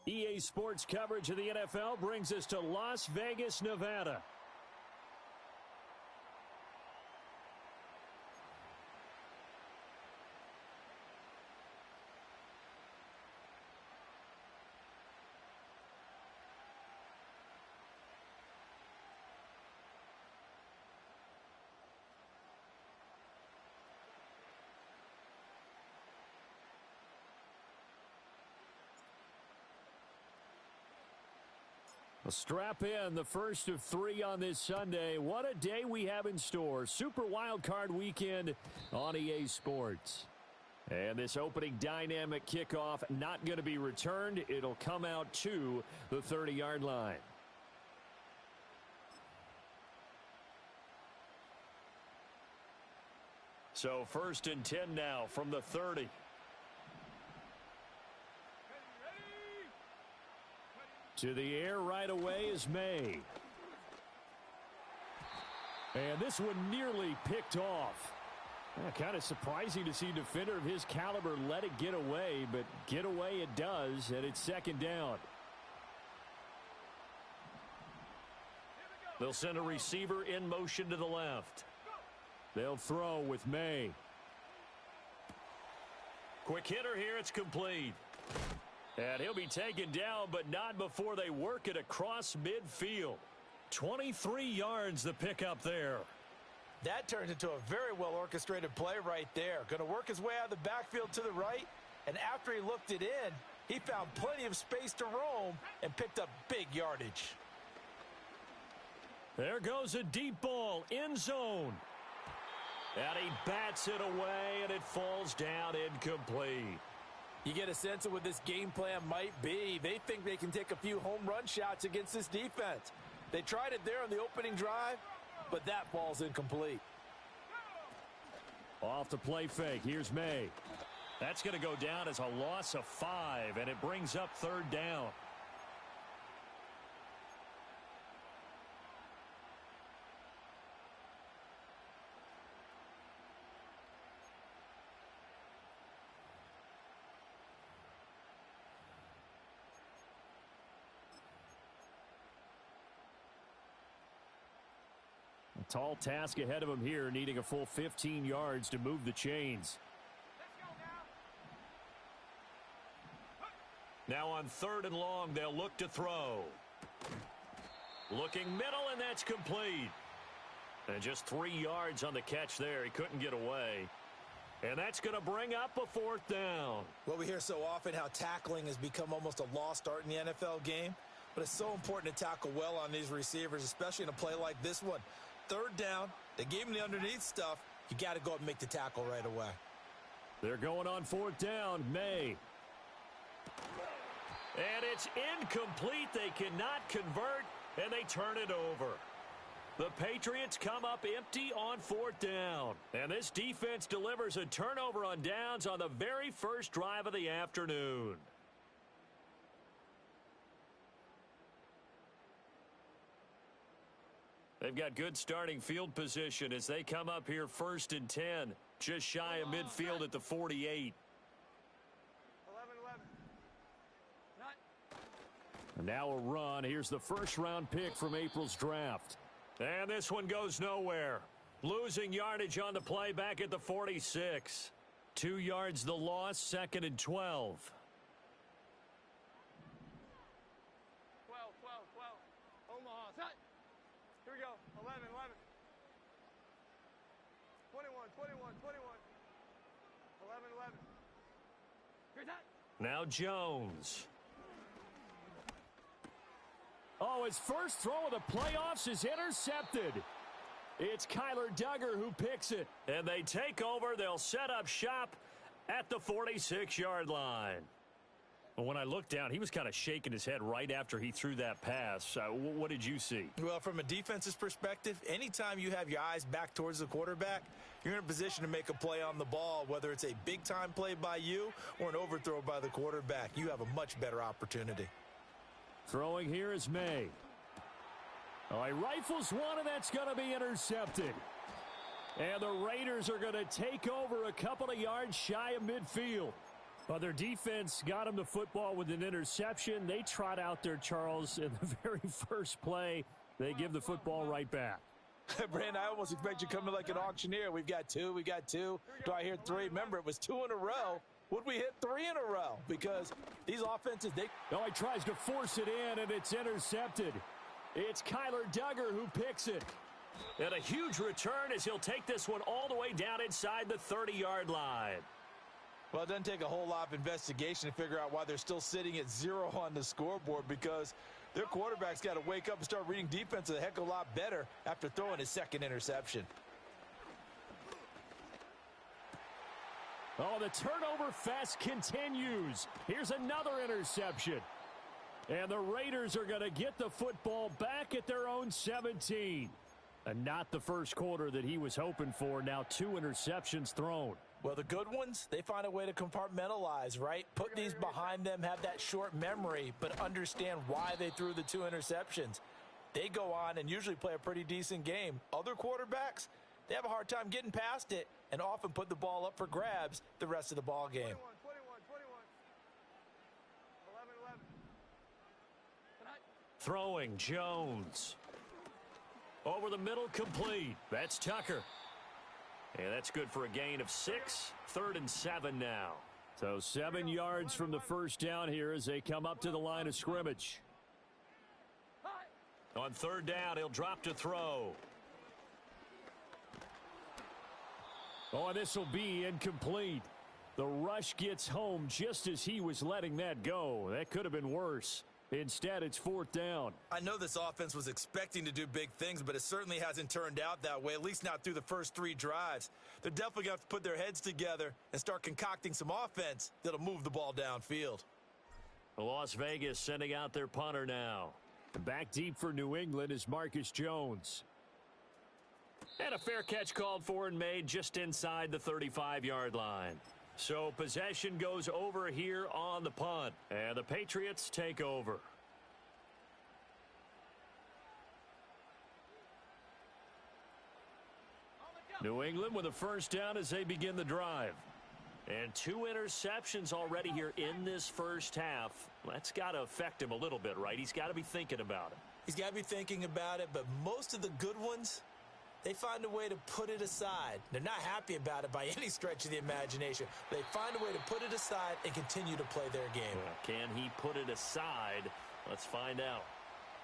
EA Sports coverage of the NFL brings us to Las Vegas, Nevada. Strap in, the first of 3 on this Sunday. What a day we have in store. Super Wild Card Weekend on EA Sports. And this opening dynamic kickoff not going to be returned. It'll come out to the 30-yard line. So 1st and 10 now from the 30. To the air right away is May. And this one nearly picked off. Kind of surprising to see a defender of his caliber let it get away, but get away it does, and it's 2nd down. They'll send a receiver in motion to the left. They'll throw with May. Quick hitter here, it's complete. And he'll be taken down, but not before they work it across midfield. 23 yards the pickup there. That turns into a very well-orchestrated play right there. Going to work his way out of the backfield to the right, and after he looked it in, he found plenty of space to roam and picked up big yardage. There goes a deep ball, end zone. And he bats it away, and it falls down incomplete. You get a sense of what this game plan might be. They think they can take a few home run shots against this defense. They tried it there on the opening drive, but that ball's incomplete. Off the play fake, here's May. That's going to go down as a loss of 5, and it brings up 3rd down. Tall task ahead of him here, needing a full 15 yards to move the chains. Now on 3rd and long, they'll look to throw. Looking middle, and that's complete. And just 3 yards on the catch there. He couldn't get away. And that's going to bring up a 4th down. Well, we hear so often how tackling has become almost a lost art in the NFL game. But it's so important to tackle well on these receivers, especially in a play like this one. 3rd down, they gave him the underneath stuff. You got to go up and make the tackle right away. They're going on 4th down, May. And it's incomplete. They cannot convert, and they turn it over. The Patriots come up empty on 4th down. And this defense delivers a turnover on downs on the very first drive of the afternoon. They've got good starting field position as they come up here 1st and 10, just shy of midfield at the 48. 11-11. And now a run. Here's the first-round pick from April's draft. And this one goes nowhere. Losing yardage on the play back at the 46. 2 yards the loss, 2nd and 12. 12. Omaha, set. Here we go. 11. 21. 11. Here's that. Now Jones. Oh, his first throw of the playoffs is intercepted. It's Kyler Duggar who picks it. And they take over. They'll set up shop at the 46-yard line. But when I looked down, he was kind of shaking his head right after he threw that pass. What did you see? Well, from a defense's perspective, anytime you have your eyes back towards the quarterback, you're in a position to make a play on the ball, whether it's a big-time play by you or an overthrow by the quarterback. You have a much better opportunity. Throwing here is May. Oh, he rifles one, and that's going to be intercepted. And the Raiders are going to take over a couple of yards shy of midfield. Well, their defense got them the football with an interception. They trot out there, Charles, in the very first play. They give the football right back. Brandon, I almost expect you to come in like an auctioneer. We've got two. Do I hear three? Remember, it was 2 in a row. Would we hit 3 in a row? Because these offenses, Oh, he tries to force it in, and it's intercepted. It's Kyler Duggar who picks it. And a huge return as he'll take this one all the way down inside the 30-yard line. Well, it doesn't take a whole lot of investigation to figure out why they're still sitting at 0 on the scoreboard, because their quarterback's got to wake up and start reading defense a heck of a lot better after throwing his second interception. Oh, the turnover fest continues. Here's another interception. And the Raiders are going to get the football back at their own 17. And not the first quarter that he was hoping for. Now 2 interceptions thrown. Well, the good ones, they find a way to compartmentalize, right? Put these behind them, have that short memory, but understand why they threw the 2 interceptions. They go on and usually play a pretty decent game. Other quarterbacks, they have a hard time getting past it and often put the ball up for grabs the rest of the ball game. 21, 11, 11. Throwing Jones. Over the middle, complete. That's Tucker. And that's good for a gain of 6. 3rd and 7 now. So 7 yards from the first down here as they come up to the line of scrimmage. On 3rd down, he'll drop to throw. Oh, this will be incomplete. The rush gets home just as he was letting that go. That could have been worse. Instead, it's 4th down. I know this offense was expecting to do big things, but it certainly hasn't turned out that way, at least not through the first 3 drives. They're definitely going to have to put their heads together and start concocting some offense that'll move the ball downfield. Las Vegas sending out their punter now. Back deep for New England is Marcus Jones. And a fair catch called for and made just inside the 35-yard line. So possession goes over here on the punt. And the Patriots take over. New England with a first down as they begin the drive. And 2 interceptions already here in this first half. That's got to affect him a little bit, right? He's got to be thinking about it. He's got to be thinking about it, but most of the good ones, they find a way to put it aside. They're not happy about it by any stretch of the imagination. They find a way to put it aside and continue to play their game. Can he put it aside? Let's find out.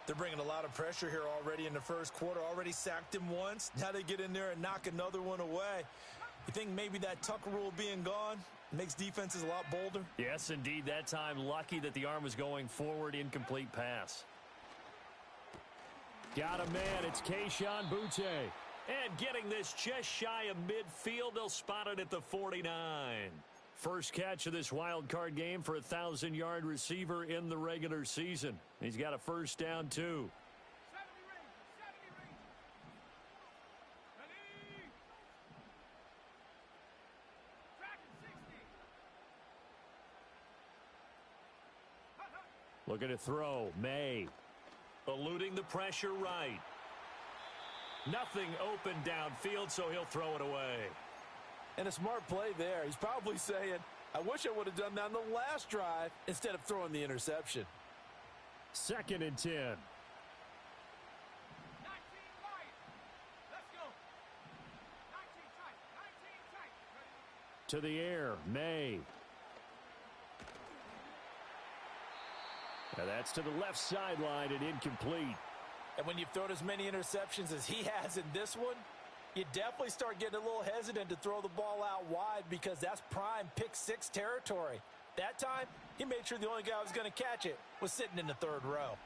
They're bringing a lot of pressure here already in the first quarter. Already sacked him once. Now they get in there and knock another one away. You think maybe that Tucker rule being gone makes defenses a lot bolder? Yes, indeed. That time, lucky that the arm was going forward. Incomplete pass. Got a man. It's Kayshon Boutte. And getting this just shy of midfield, they'll spot it at the 49. First catch of this wild card game for a 1,000-yard receiver in the regular season. He's got a first down, too. 70 range. Ready. Tracking 60. Looking to throw. May. Eluding the pressure right. Nothing open downfield, so he'll throw it away. And a smart play there. He's probably saying, I wish I would have done that on the last drive instead of throwing the interception. 2nd and 10. 19 right. Let's go. 19 tight. 19 tight. To the air. May. Now that's to the left sideline and incomplete. And when you've thrown as many interceptions as he has in this one, you definitely start getting a little hesitant to throw the ball out wide because that's prime pick-6 territory. That time, he made sure the only guy who was going to catch it was sitting in the 3rd row.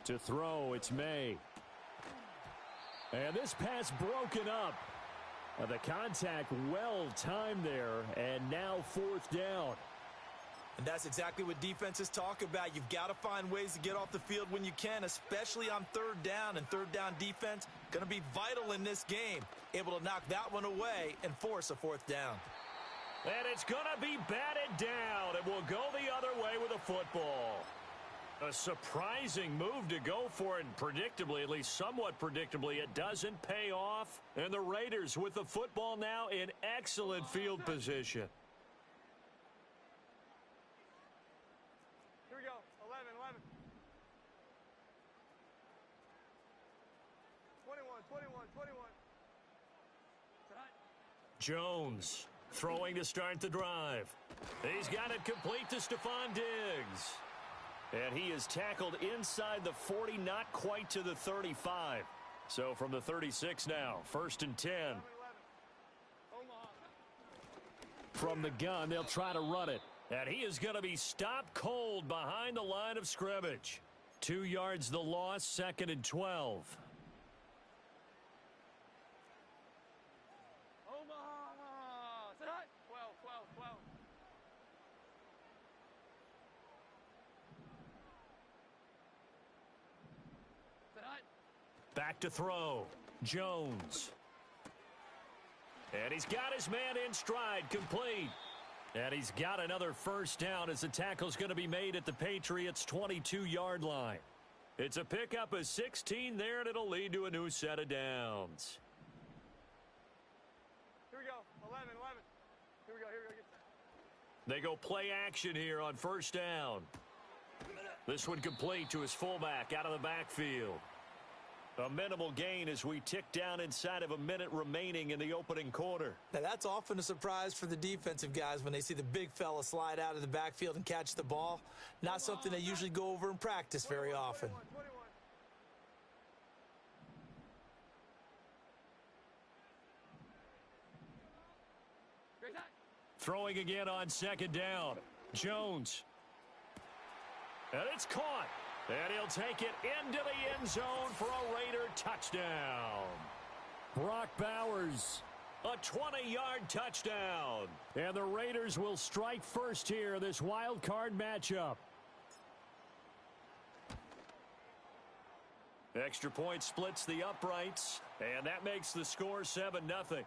To throw, it's May. And this pass broken up. The contact well timed there, and now 4th down. And that's exactly what defenses talk about. You've got to find ways to get off the field when you can, especially on 3rd down. And 3rd down defense going to be vital in this game. Able to knock that one away and force a 4th down. And it's going to be batted down, and we'll go the other way with a football. A surprising move to go for it, and predictably, at least somewhat predictably, it doesn't pay off. And the Raiders with the football now in excellent field position. Here we go. 11, 11. 21, 21, 21. Jones throwing to start the drive. He's got it complete to Stephon Diggs. And he is tackled inside the 40, not quite to the 35. So from the 36 now, 1st and 10. 11, 11. Omaha. From the gun, they'll try to run it. And he is going to be stopped cold behind the line of scrimmage. 2 yards the loss, 2nd and 12. Omaha. Sit high. 12, 12, 12. Sit high. Back to throw. Jones. And he's got his man in stride, complete. And he's got another first down as the tackle's going to be made at the Patriots' 22-yard line. It's a pickup of 16 there, and it'll lead to a new set of downs. Here we go. 11, 11. Here we go, here we go. Get set. They go play action here on first down. This one complete to his fullback out of the backfield. A minimal gain as we tick down inside of a minute remaining in the opening quarter. Now, that's often a surprise for the defensive guys when they see the big fella slide out of the backfield and catch the ball. Not something they usually go over in practice very often. 21, 21. Great time. Throwing again on 2nd down. Jones. And it's caught. And he'll take it into the end zone for a Raider touchdown. Brock Bowers, a 20-yard touchdown. And the Raiders will strike first here, this wild card matchup. Extra point splits the uprights, and that makes the score 7-0.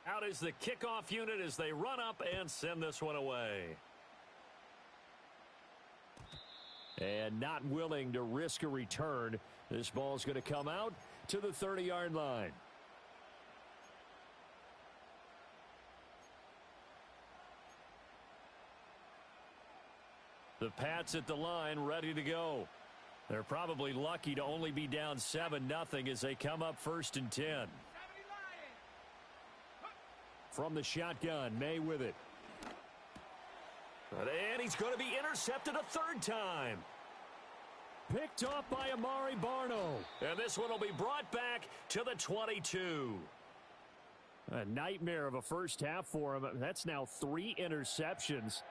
Out is the kickoff unit as they run up and send this one away. And not willing to risk a return. This ball's going to come out to the 30-yard line. The Pats at the line ready to go. They're probably lucky to only be down 7-0 as they come up 1st and 10. From the shotgun, May with it. And he's going to be intercepted a 3rd time. Picked off by Amari Barno. And this one will be brought back to the 22. A nightmare of a first half for him. That's now 3 interceptions.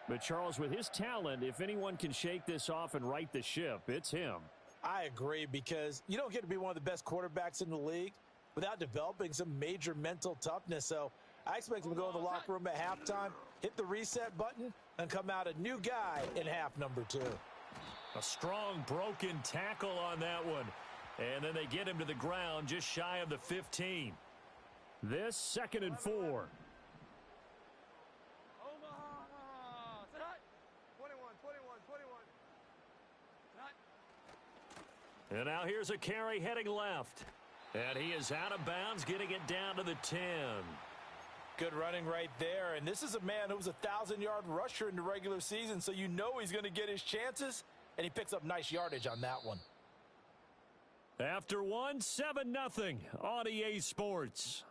But Charles, with his talent, if anyone can shake this off and right the ship, it's him. I agree, because you don't get to be one of the best quarterbacks in the league without developing some major mental toughness. So I expect him to go in the locker room at halftime, hit the reset button, and come out a new guy in half number 2. A strong broken tackle on that one. And then they get him to the ground just shy of the 15. This 2nd and 4. Omaha. Sit high. 21, 21, 21. Sit high. And now here's a carry heading left. And he is out of bounds, getting it down to the 10. Good running right there. And this is a man who was a 1,000-yard rusher in the regular season, so you know he's going to get his chances, and he picks up nice yardage on that one. After 1, 7-0 on EA Sports.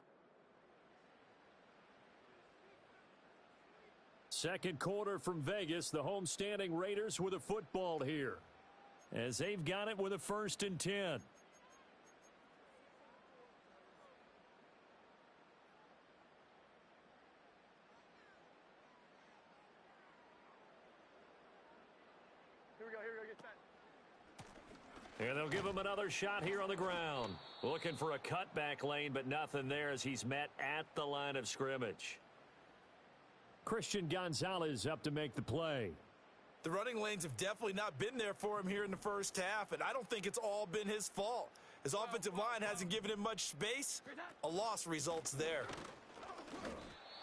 Second quarter from Vegas, the homestanding Raiders with a football here, as they've got it with a 1st and 10. And they'll give him another shot here on the ground. Looking for a cutback lane, but nothing there as he's met at the line of scrimmage. Christian Gonzalez up to make the play. The running lanes have definitely not been there for him here in the first half, and I don't think it's all been his fault. His offensive line hasn't given him much space. A loss results there.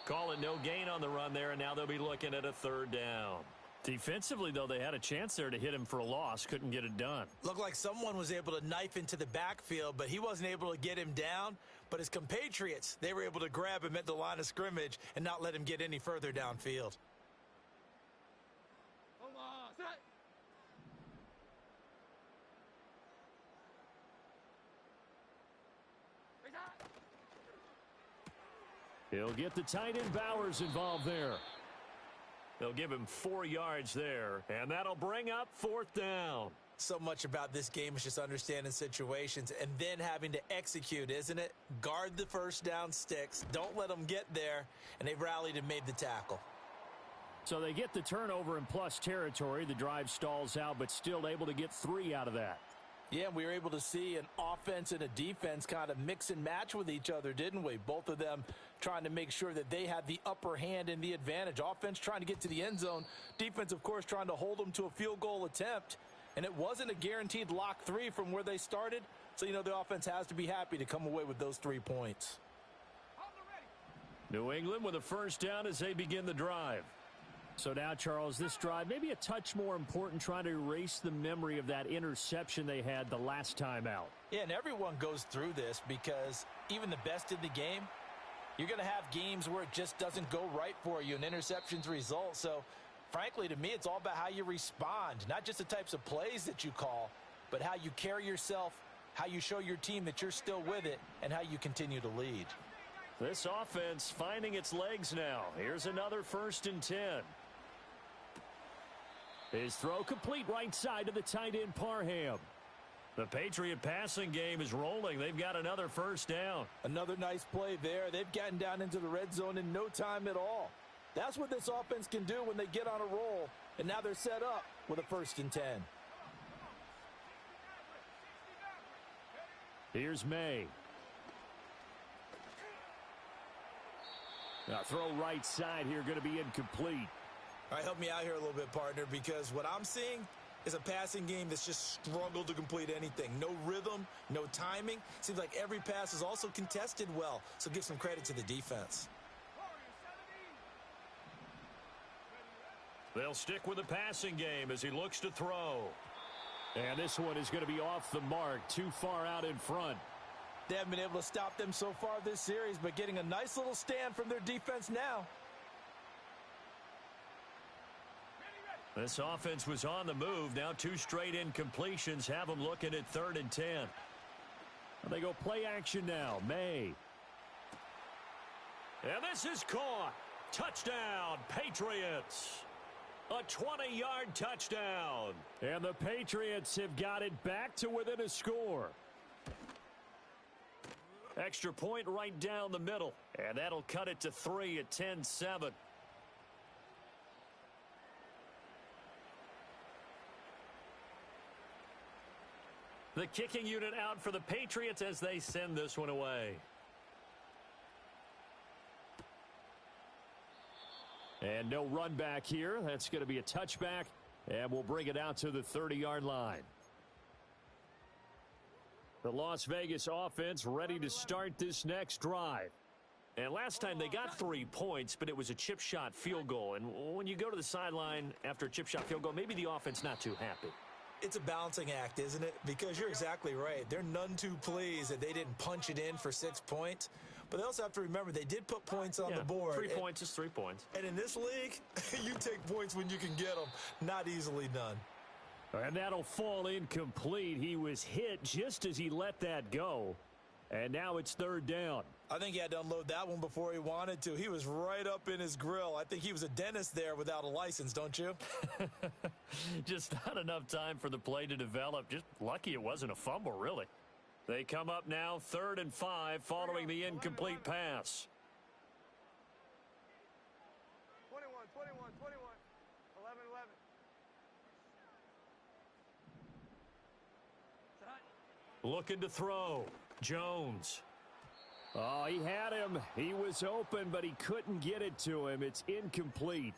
Call it no gain on the run there, and now they'll be looking at a third down. Defensively, though, they had a chance there to hit him for a loss. Couldn't get it done. Looked like someone was able to knife into the backfield, but he wasn't able to get him down. But his compatriots, they were able to grab him at the line of scrimmage and not let him get any further downfield. He'll get the tight end Bowers involved there. They'll give him 4 yards there, and that'll bring up fourth down. So much about this game is just understanding situations and then having to execute, isn't it? Guard the first down sticks. Don't let them get there, and they rallied and made the tackle. So they get the turnover in plus territory. The drive stalls out, but still able to get 3 out of that. Yeah, we were able to see an offense and a defense kind of mix and match with each other, didn't we? Both of them trying to make sure that they had the upper hand and the advantage. Offense trying to get to the end zone. Defense, of course, trying to hold them to a field goal attempt. And it wasn't a guaranteed lock 3 from where they started. So, you know, the offense has to be happy to come away with those 3 points. New England with a first down as they begin the drive. So now, Charles, this drive maybe a touch more important, trying to erase the memory of that interception they had the last time out. Yeah, and everyone goes through this because even the best in the game, you're going to have games where it just doesn't go right for you and interceptions result. So, frankly, to me, it's all about how you respond, not just the types of plays that you call, but how you carry yourself, how you show your team that you're still with it, and how you continue to lead. This offense finding its legs now. Here's another 1st and 10. His throw complete right side to the tight end Parham. The Patriot passing game is rolling. They've got another first down. Another nice play there. They've gotten down into the red zone in no time at all. That's what this offense can do when they get on a roll. And now they're set up with a 1st and 10. Here's May. Now throw right side here, going to be incomplete. All right, help me out here a little bit, partner, because what I'm seeing is a passing game that's just struggled to complete anything. No rhythm, no timing. Seems like every pass is also contested well, so give some credit to the defense. They'll stick with the passing game as he looks to throw. And this one is going to be off the mark, too far out in front. They haven't been able to stop them so far this series, but getting a nice little stand from their defense now. This offense was on the move. Now 2 straight incompletions have them looking at 3rd and 10. They go play action now. May. And this is caught. Touchdown, Patriots. A 20-yard touchdown. And the Patriots have got it back to within a score. Extra point right down the middle. And that'll cut it to 3 at 10-7. The kicking unit out for the Patriots as they send this one away. And no run back here. That's going to be a touchback, and we'll bring it out to the 30-yard line. The Las Vegas offense ready to start this next drive. And last time they got 3 points, but it was a chip shot field goal. And when you go to the sideline after a chip shot field goal, maybe the offense not too happy. It's a balancing act, isn't it? Because you're exactly right. They're none too pleased that they didn't punch it in for 6 points. But they also have to remember they did put points on the board. 3 points is 3 points. And in this league, you take points when you can get them. Not easily done. And that'll fall incomplete. He was hit just as he let that go. And now it's 3rd down. I think he had to unload that one before he wanted to. He was right up in his grill. I think he was a dentist there without a license, don't you? Just not enough time for the play to develop. Just lucky it wasn't a fumble, really. They come up now 3rd and 5 following the incomplete pass. 21, 21, 21, 11, 11. Looking to throw. Jones. Oh, he had him. He was open, but he couldn't get it to him. It's incomplete.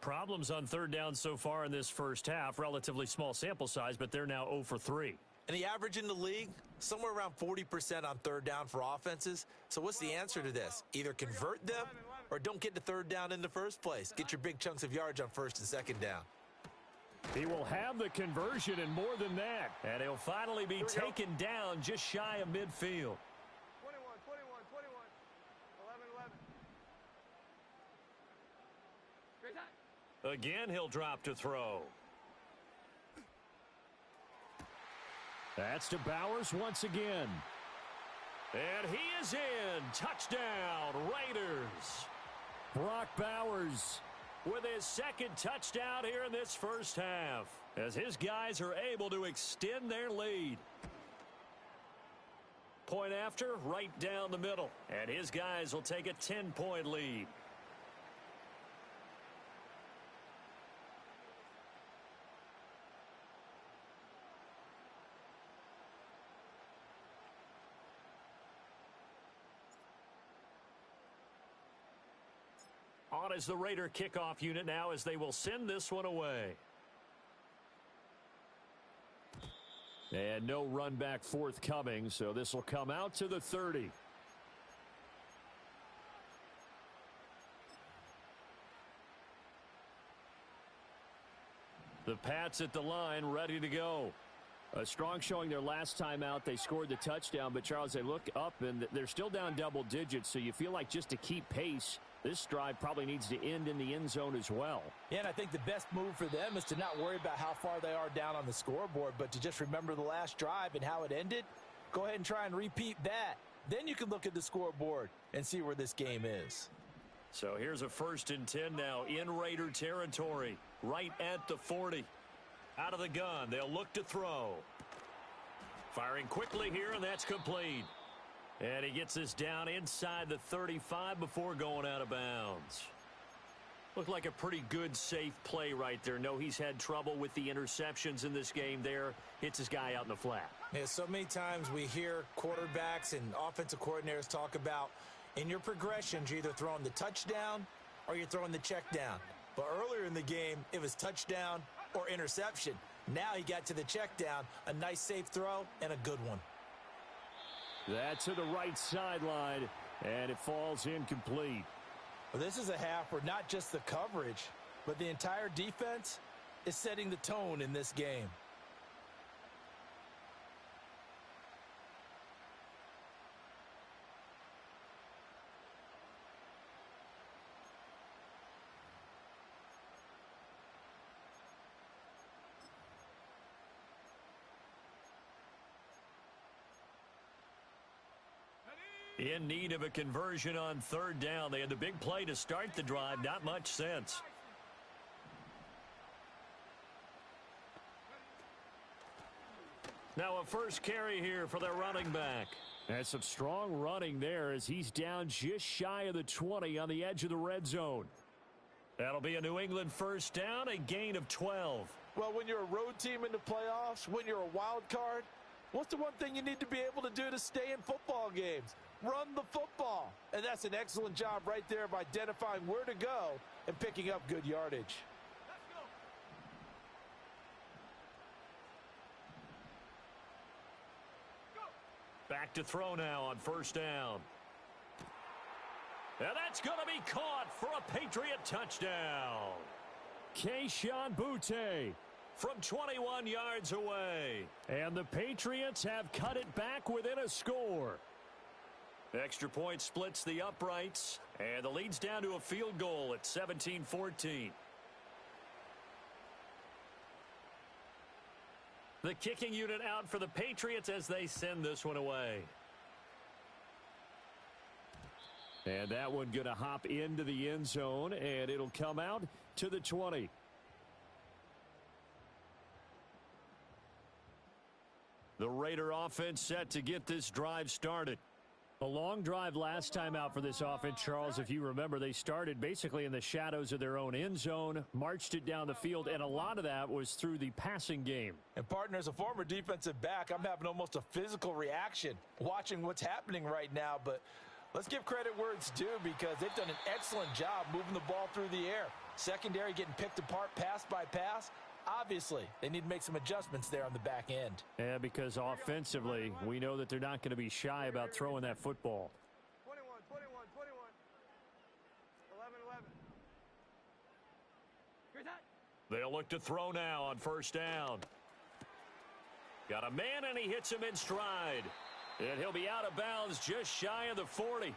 Problems on third down so far in this first half. Relatively small sample size, but they're now 0 for 3. And the average in the league, somewhere around 40% on third down for offenses. So what's the answer to this? Either convert them or don't get to third down in the first place. Get your big chunks of yards on first and second down. He will have the conversion and more than that. And he'll finally be taken down just shy of midfield. 21, 21, 21, 11, 11. Great time. Again, he'll drop to throw. That's to Bowers once again. And he is in. Touchdown, Raiders. Brock Bowers with his second touchdown here in this first half, as his guys are able to extend their lead. Point after, right down the middle. And his guys will take a 10-point lead. On is the Raider kickoff unit now as they will send this one away. And no run back forthcoming, so this will come out to the 30. The Pats at the line, ready to go. A strong showing their last time out. They scored the touchdown, but Charles, they look up and they're still down double digits, so you feel like just to keep pace, this drive probably needs to end in the end zone as well. Yeah, and I think the best move for them is to not worry about how far they are down on the scoreboard, but to just remember the last drive and how it ended. Go ahead and try and repeat that. Then you can look at the scoreboard and see where this game is. So here's a 1st and 10 now in Raider territory, right at the 40. Out of the gun, they'll look to throw. Firing quickly here, and that's complete. And he gets this down inside the 35 before going out of bounds. Looked like a pretty good, safe play right there. No, he's had trouble with the interceptions in this game there. Hits his guy out in the flat. Yeah, so many times we hear quarterbacks and offensive coordinators talk about in your progressions, you're either throwing the touchdown or you're throwing the check down. But earlier in the game, it was touchdown or interception. Now he got to the check down, a nice safe throw and a good one. That's to the right sideline, and it falls incomplete. Well, this is a half where not just the coverage, but the entire defense is setting the tone in this game. In need of a conversion on third down. They had the big play to start the drive. Not much sense. Now a first carry here for their running back. And some strong running there as he's down just shy of the 20 on the edge of the red zone. That'll be a New England first down, a gain of 12. Well, when you're a road team in the playoffs, when you're a wild card, what's the one thing you need to be able to do to stay in football games? Run the football. And that's an excellent job right there of identifying where to go and picking up good yardage. Back to throw now on first down. And that's going to be caught for a Patriot touchdown. Keyshawn Butte from 21 yards away. And the Patriots have cut it back within a score. Extra point splits the uprights, and the lead's down to a field goal at 17-14. The kicking unit out for the Patriots as they send this one away. And that one going to hop into the end zone, and it'll come out to the 20. The Raider offense set to get this drive started. A long drive last time out for this offense, Charles. If you remember, they started basically in the shadows of their own end zone, marched it down the field, and a lot of that was through the passing game. And, partner, as a former defensive back, I'm having almost a physical reaction watching what's happening right now. But let's give credit where it's due because they've done an excellent job moving the ball through the air. Secondary getting picked apart pass by pass. Obviously, they need to make some adjustments there on the back end. Yeah, because offensively, we know that they're not going to be shy about throwing that football. 21, 21, 21. 11, 11. Here's that. They'll look to throw now on first down. Got a man, and he hits him in stride. And he'll be out of bounds just shy of the 40.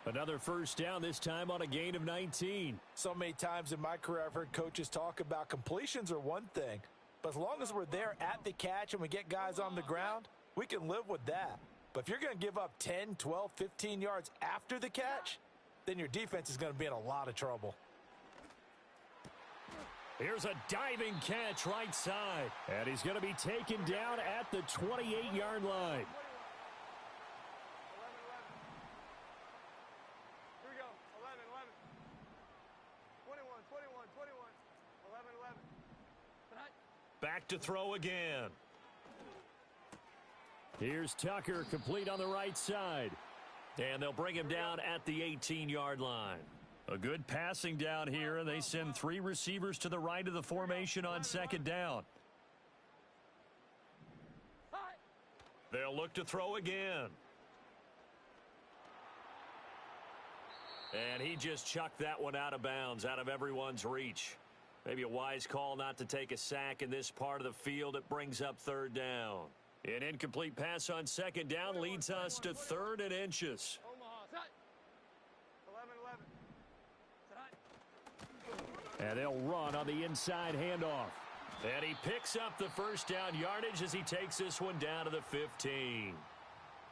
Another first down, this time on a gain of 19. So many times in my career, I've heard coaches talk about completions are one thing. But as long as we're there at the catch and we get guys on the ground, we can live with that. But if you're going to give up 10, 12, 15 yards after the catch, then your defense is going to be in a lot of trouble. Here's a diving catch right side. And he's going to be taken down at the 28-yard line. 21, 11, 11. Back to throw again. Here's Tucker, complete on the right side. And they'll bring him down at the 18-yard line. A good passing down here, and they send 3 receivers to the right of the formation on second down. They'll look to throw again. And he just chucked that one out of bounds, out of everyone's reach. Maybe a wise call not to take a sack in this part of the field. It brings up third down. An incomplete pass on second down leads us to 3rd and inches. 11, 11. And they'll run on the inside handoff. And he picks up the first down yardage as he takes this one down to the 15.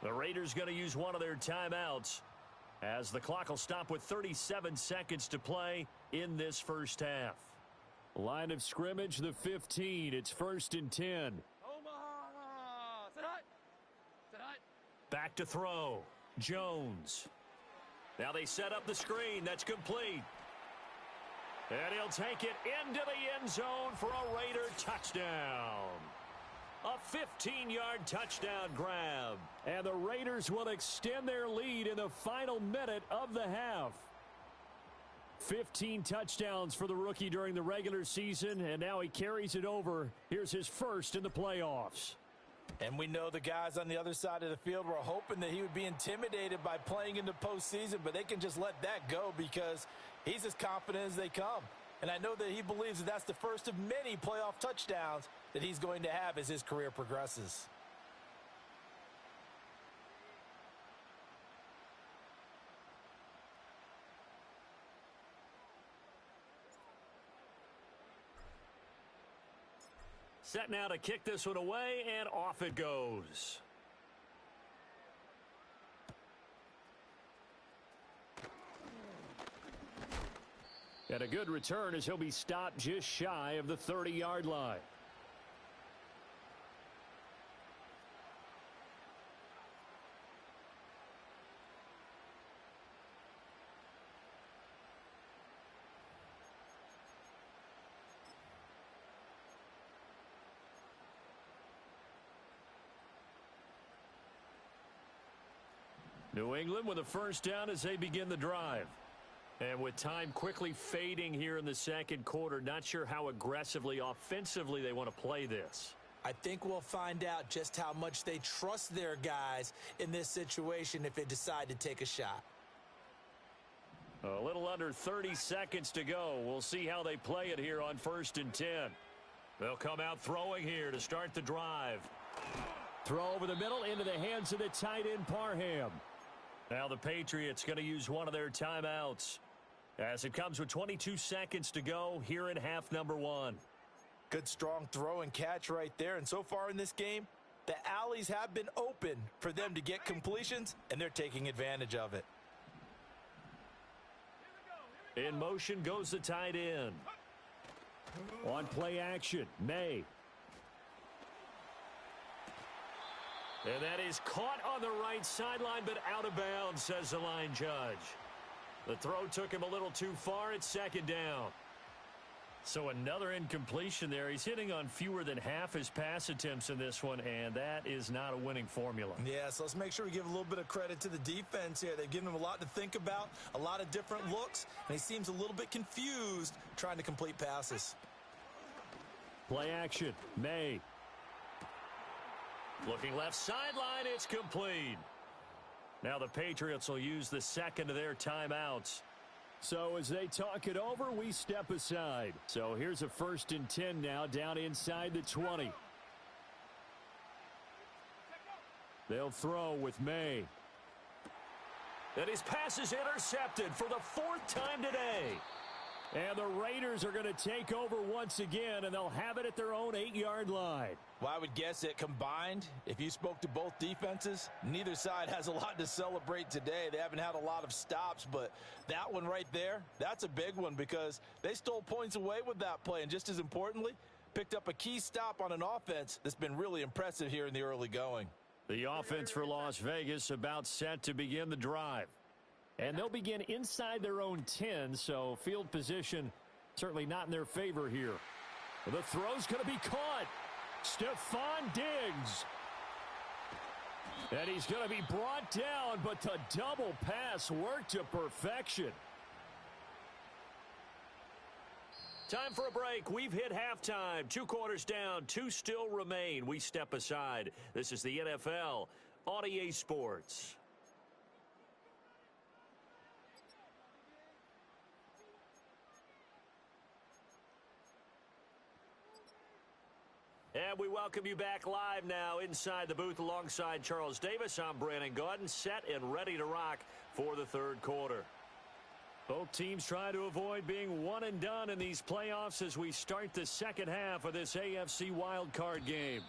The Raiders going to use one of their timeouts as the clock will stop with 37 seconds to play in this first half. Line of scrimmage, the 15. It's 1st and 10. Back to throw. Jones. Now they set up the screen. That's complete. And he'll take it into the end zone for a Raider touchdown. A 15-yard touchdown grab. And the Raiders will extend their lead in the final minute of the half. 15 touchdowns for the rookie during the regular season, and now he carries it over. Here's his first in the playoffs. And we know the guys on the other side of the field were hoping that he would be intimidated by playing in the postseason, but they can just let that go because he's as confident as they come. And I know that he believes that that's the first of many playoff touchdowns that he's going to have as his career progresses. Set now to kick this one away, and off it goes. And a good return as he'll be stopped just shy of the 30-yard line. New England with a first down as they begin the drive. And with time quickly fading here in the second quarter, not sure how aggressively, offensively they want to play this. I think we'll find out just how much they trust their guys in this situation if they decide to take a shot. A little under 30 seconds to go. We'll see how they play it here on 1st and 10. They'll come out throwing here to start the drive. Throw over the middle into the hands of the tight end Parham. Now the Patriots going to use one of their timeouts as it comes with 22 seconds to go here in half number 1. Good strong throw and catch right there. And so far in this game, the alleys have been open for them to get completions, and they're taking advantage of it. In motion goes the tight end. On play action, May. And that is caught on the right sideline, but out of bounds, says the line judge. The throw took him a little too far. It's 2nd down. So another incompletion there. He's hitting on fewer than half his pass attempts in this one, and that is not a winning formula. Yeah, so let's make sure we give a little bit of credit to the defense here. They've given him a lot to think about, a lot of different looks, and he seems a little bit confused trying to complete passes. Play action. May. Looking left sideline. It's complete. Now the Patriots will use the second of their timeouts. So as they talk it over, we step aside. So here's a 1st and 10 now down inside the 20. They'll throw with May. And his pass is intercepted for the 4th time today. And the Raiders are going to take over once again, and they'll have it at their own 8-yard line. Well, I would guess that combined, if you spoke to both defenses, neither side has a lot to celebrate today. They haven't had a lot of stops, but that one right there, that's a big one because they stole points away with that play. And just as importantly, picked up a key stop on an offense that's been really impressive here in the early going. The offense for Las Vegas about set to begin the drive. And they'll begin inside their own 10, so field position certainly not in their favor here. The throw's going to be caught. Stephon Diggs. And he's going to be brought down, but the double pass worked to perfection. Time for a break. We've hit halftime. 2 quarters down, 2 still remain. We step aside. This is the NFL on EA Sports. And we welcome you back live now inside the booth alongside Charles Davis. I'm Brandon Gaudin, set and ready to rock for the 3rd quarter. Both teams trying to avoid being one and done in these playoffs as we start the second half of this AFC wildcard game.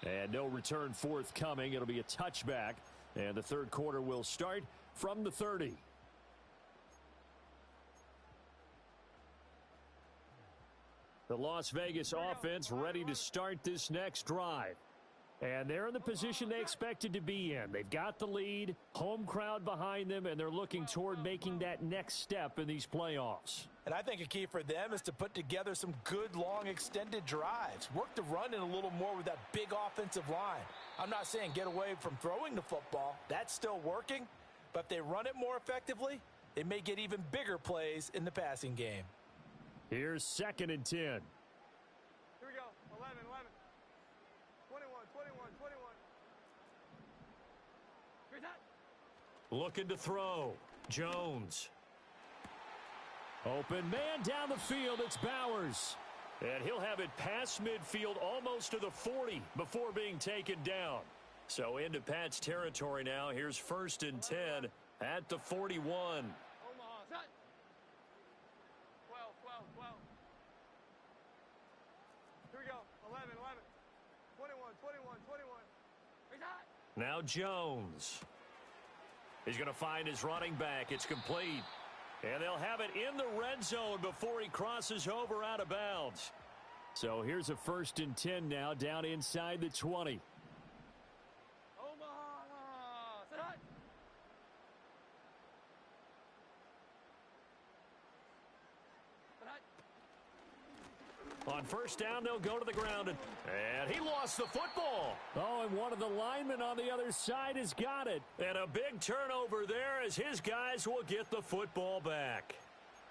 And no return forthcoming. It'll be a touchback. And the 3rd quarter will start from the 30. The Las Vegas offense ready to start this next drive. And they're in the position they expected to be in. They've got the lead, home crowd behind them, and they're looking toward making that next step in these playoffs. And I think a key for them is to put together some good, long, extended drives. Work the run in a little more with that big offensive line. I'm not saying get away from throwing the football. That's still working. But if they run it more effectively, they may get even bigger plays in the passing game. Here's 2nd and 10. Here we go. 11, 11. 21, 21, 21. Here's that. Looking to throw. Jones. Open man down the field. It's Bowers. And he'll have it past midfield almost to the 40 before being taken down. So into Pat's territory now. Here's 1st and 10 at the 41. Omaha, set. 12, 12, 12. Here we go. 11, 11. 21, 21, 21. Here's that. Now Jones. He's going to find his running back. It's complete. And they'll have it in the red zone before he crosses over out of bounds. So here's a 1st and 10 now down inside the 20. Omaha, set. On 1st down, they'll go to the ground. And he lost the football. Oh, and one of the linemen on the other side has got it. And a big turnover there as his guys will get the football back.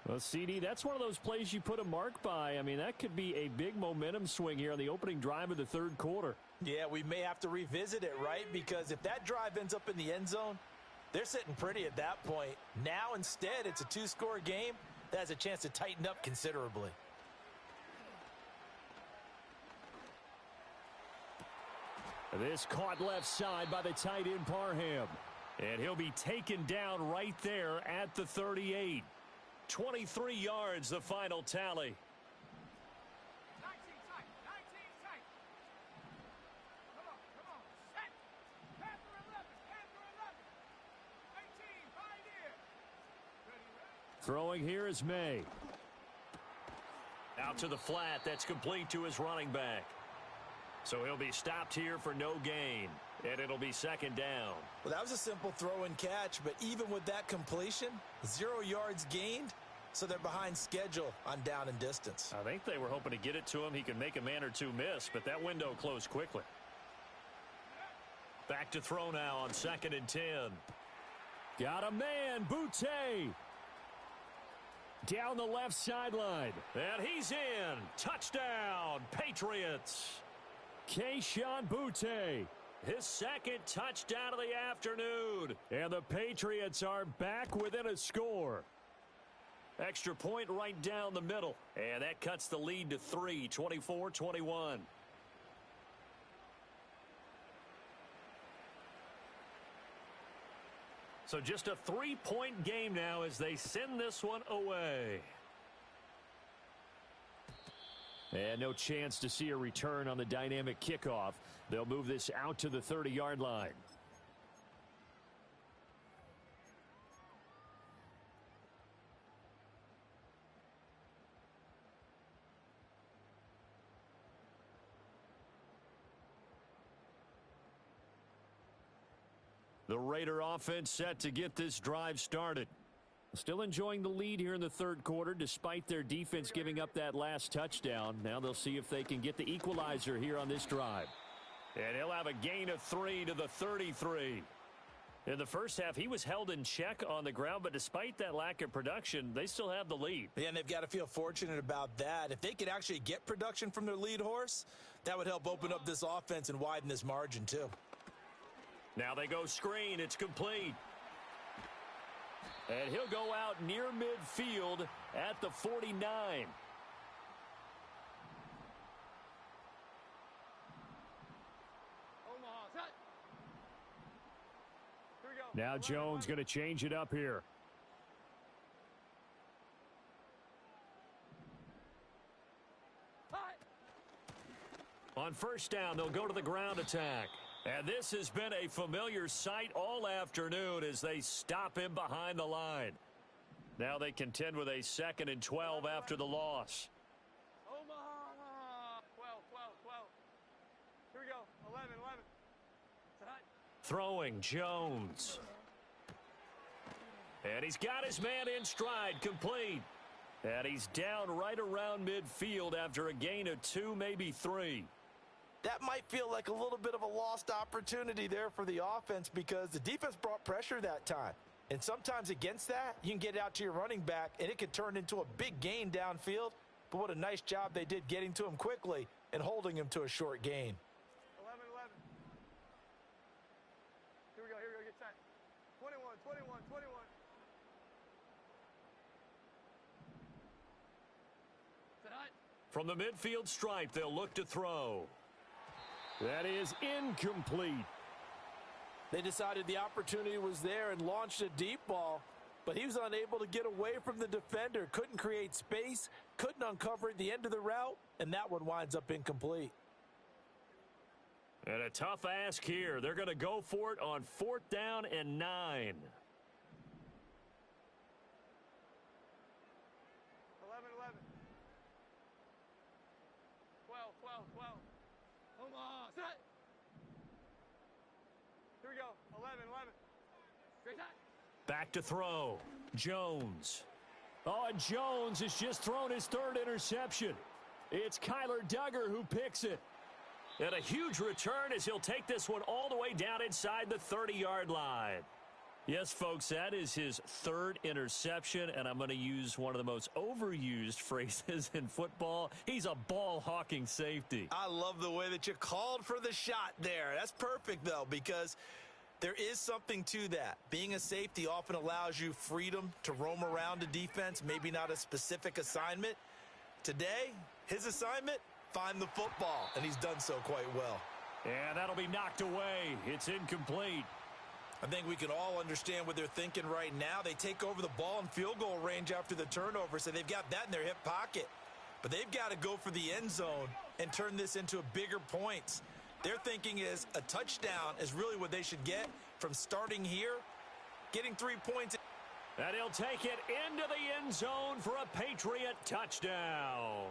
Well, CD, that's one of those plays you put a mark by. I mean, that could be a big momentum swing here on the opening drive of the 3rd quarter. Yeah, we may have to revisit it, right? Because if that drive ends up in the end zone, they're sitting pretty at that point. Now, instead, it's a 2-score game that has a chance to tighten up considerably. This caught left side by the tight end Parham. And he'll be taken down right there at the 38. 23 yards, the final tally. 19 tight. 19 tight. Come on. Set. Panther 11. Panther 11. 18, 5 here. Ready. Throwing here is May. Out to the flat. That's complete to his running back. So he'll be stopped here for no gain. And it'll be 2nd down. Well, that was a simple throw and catch, but even with that completion, 0 yards gained, so they're behind schedule on down and distance. I think they were hoping to get it to him. He can make a man or two miss, but that window closed quickly. Back to throw now on 2nd and 10. Got a man, Boutte. Down the left sideline. And he's in. Touchdown, Patriots. Keyshawn Boutte. His 2nd touchdown of the afternoon. And the Patriots are back within a score. Extra point right down the middle. And that cuts the lead to 3, 24-21. So just a 3-point game now as they send this one away. And no chance to see a return on the dynamic kickoff. They'll move this out to the 30-yard line. The Raider offense set to get this drive started. Still enjoying the lead here in the 3rd quarter despite their defense giving up that last touchdown. Now they'll see if they can get the equalizer here on this drive. And he'll have a gain of 3 to the 33. In the first half, he was held in check on the ground, but despite that lack of production, they still have the lead. Yeah, and they've got to feel fortunate about that. If they could actually get production from their lead horse, that would help open up this offense and widen this margin too. Now they go screen. It's complete. And he'll go out near midfield at the 49. Now Jones going to change it up here. On 1st down, they'll go to the ground attack. And this has been a familiar sight all afternoon as they stop him behind the line. Now they contend with a 2nd and 12 after the loss. Omaha, 12. Here we go, 11. Throwing Jones. And he's got his man in stride, complete. And he's down right around midfield after a gain of 2, maybe 3. That might feel like a little bit of a lost opportunity there for the offense because the defense brought pressure that time. And sometimes against that, you can get it out to your running back, and it could turn into a big gain downfield. But what a nice job they did getting to him quickly and holding him to a short gain. 11. Here we go, get set. 21. From the midfield stripe, they'll look to throw. That is incomplete. They decided the opportunity was there and launched a deep ball, but he was unable to get away from the defender, couldn't create space, couldn't uncover at the end of the route, and that one winds up incomplete. And a tough ask here. They're going to go for it on 4th down and 9. 11. Omaha, set. Here we go, 11. Great shot. Back to throw. Jones. Oh, and Jones has just thrown his 3rd interception. It's Kyler Duggar who picks it. And a huge return as he'll take this one all the way down inside the 30-yard line. Yes, folks, that is his 3rd interception, and I'm going to use one of the most overused phrases in football. He's a ball-hawking safety. I love the way that you called for the shot there. That's perfect, though, because there is something to that. Being a safety often allows you freedom to roam around a defense, maybe not a specific assignment. Today, his assignment, find the football, and he's done so quite well. And that'll be knocked away. It's incomplete. I think we can all understand what they're thinking right now. They take over the ball in field goal range after the turnover, so they've got that in their hip pocket. But they've got to go for the end zone and turn this into bigger points. Their thinking is a touchdown is really what they should get from starting here, getting 3 points. And he'll take it into the end zone for a Patriot touchdown.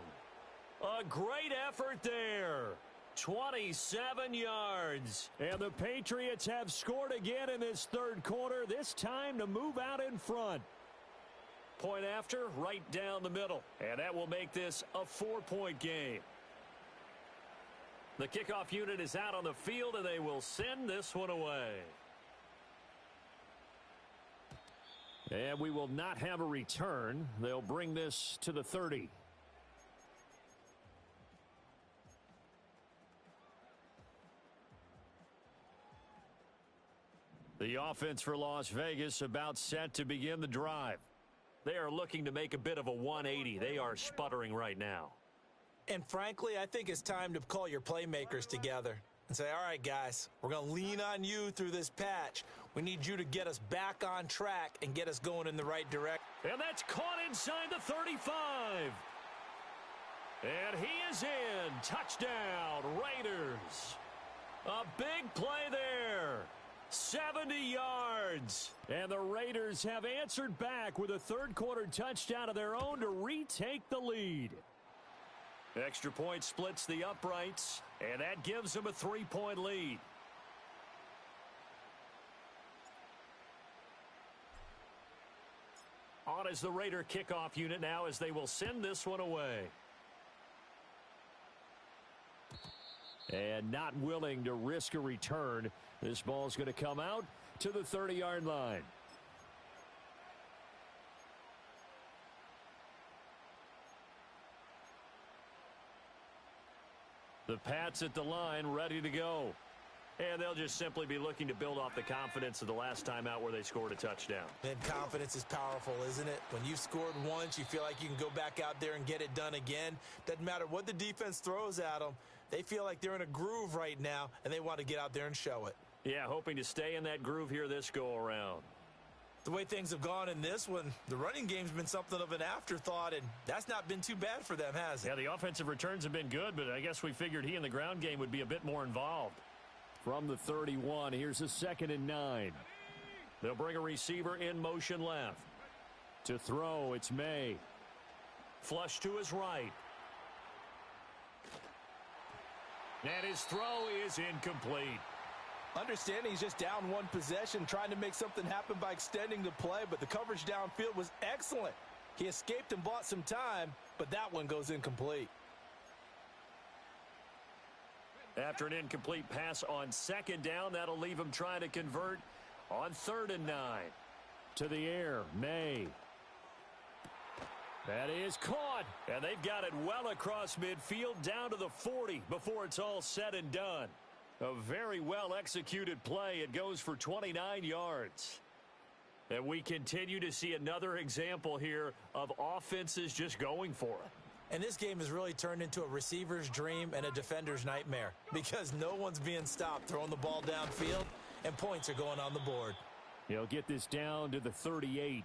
A great effort there. 27 yards. And the Patriots have scored again in this 3rd quarter, this time to move out in front. Point after, right down the middle. And that will make this a 4-point game. The kickoff unit is out on the field, and they will send this one away. And we will not have a return. They'll bring this to the 30. The offense for Las Vegas about set to begin the drive. They are looking to make a bit of a 180. They are sputtering right now. And frankly, I think it's time to call your playmakers together and say, all right, guys, we're going to lean on you through this patch. We need you to get us back on track and get us going in the right direction. And that's caught inside the 35. And he is in. Touchdown, Raiders. A big play there. 70 yards. And the Raiders have answered back with a third-quarter touchdown of their own to retake the lead. Extra point splits the uprights, and that gives them a 3-point lead. On is the Raider kickoff unit now as they will send this one away. And not willing to risk a return. This ball's going to come out to the 30-yard line. The Pats at the line ready to go. And they'll just simply be looking to build off the confidence of the last time out where they scored a touchdown. And confidence is powerful, isn't it? When you've scored once, you feel like you can go back out there and get it done again. Doesn't matter what the defense throws at them. They feel like they're in a groove right now, and they want to get out there and show it. Yeah, hoping to stay in that groove here this go-around. The way things have gone in this one, the running game's been something of an afterthought, and that's not been too bad for them, has it? Yeah, the offensive returns have been good, but I guess we figured he in the ground game would be a bit more involved. From the 31, here's a 2nd and 9. They'll bring a receiver in motion left. To throw, it's May. Flush to his right. And his throw is incomplete. Understanding he's just down one possession, trying to make something happen by extending the play, but the coverage downfield was excellent. He escaped and bought some time, but that one goes incomplete. After an incomplete pass on 2nd down, that'll leave him trying to convert on 3rd and 9. To the air, May. That is caught, and they've got it well across midfield down to the 40 before it's all said and done. A very well-executed play. It goes for 29 yards. And we continue to see another example here of offenses just going for it. And this game has really turned into a receiver's dream and a defender's nightmare because no one's being stopped throwing the ball downfield, and points are going on the board. He'll get this down to the 38.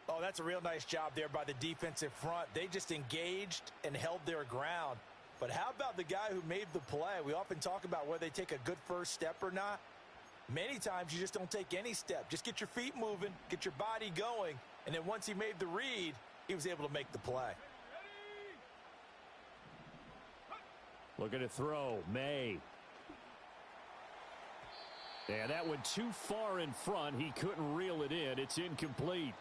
Oh, that's a real nice job there by the defensive front. They just engaged and held their ground. But how about the guy who made the play? We often talk about whether they take a good first step or not. Many times you just don't take any step. Just get your feet moving, get your body going, and then once he made the read, he was able to make the play. Looking to throw, May. And that one too far in front. He couldn't reel it in. It's incomplete.